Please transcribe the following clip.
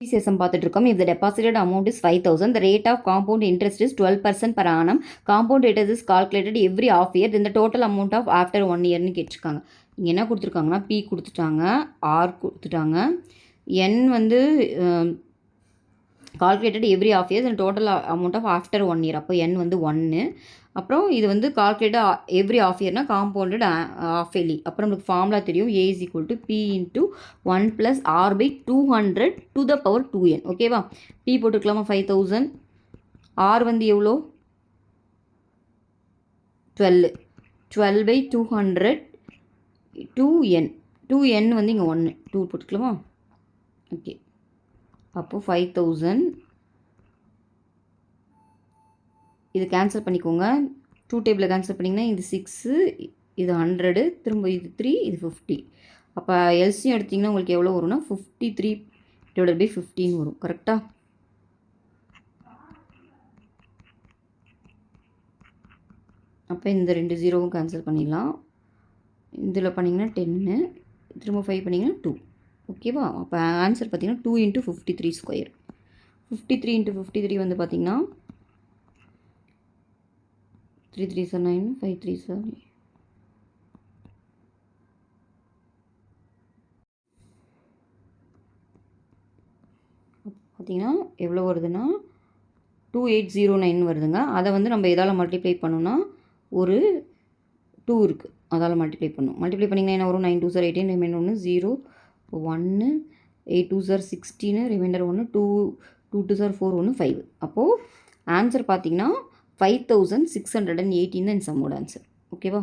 Depreciation பார்த்துட்டு இருக்கோம். If the deposited amount is 5,000, the rate of compound interest is 12% per annum. Compound interest is calculated every half year. Then the total amount of after 1 yearனு கேட்டிருக்காங்க. இங்கே என்ன கொடுத்துருக்காங்கன்னா P கொடுத்துட்டாங்க, R கொடுத்துட்டாங்க, N வந்து calculated every of years and total amount of after 1 year. அப்போ N வந்து 1. அப்புறம் இது வந்து கால்குலேட்டட் எவ்ரி ஆஃப் இயர்னா காம்பவுண்டட் ஆஃப் எலி. அப்புறம் நம்மளுக்கு ஃபார்முலா தெரியும், A is equal to P into 1 plus R by 200 to the power 2N. ஓகேவா? P போட்டுக்கலாமா 5000, R வந்து எவ்வளோ 12 by 200 2N. 2N வந்து இங்கே 1 2 போட்டுக்கலாமா? ஓகே, அப்போது 5000 இது கேன்சல் பண்ணிக்கோங்க. 2 டேபிளில் கேன்சல் பண்ணிங்கன்னா இது 6, இது 100, திரும்ப இது 3, இது 50. அப்போ எல்சியும் எடுத்திங்கன்னா உங்களுக்கு எவ்வளோ வரும்னா 53 டிவைடட் பை 15 வரும். கரெக்டாக? அப்போ இந்த 2 ஜீரோவும் கேன்சல் பண்ணிடலாம். இதில் பண்ணிங்கன்னா 10, திரும்ப 5 பண்ணிங்கன்னா 2. ஓகேவா? அப்போ ஆன்சர் பார்த்திங்கன்னா 2 × 53 ஸ்கொயர். 53 × 53 வந்து பார்த்திங்கன்னா 3 3s are 9, 5 3s are 8. பார்த்திங்கன்னா எவ்வளோ வருதுன்னா 2809 வருதுங்க. அதை வந்து நம்ம எதால் மல்டிப்ளை பண்ணோன்னா ஒரு 2 இருக்குது, அதால் மல்டிப்ளை பண்ணணும். மல்டிப்ளை பண்ணிங்கன்னா என்ன வரும்? 9 2s are 18, reminder 1 0 1, 8 2s are 16, reminder 1 2 2 2s are 4 1 5. அப்போது ஆன்சர் பார்த்திங்கன்னா 5618 தான் சம்மோட ஆன்சர். ஓகேவா?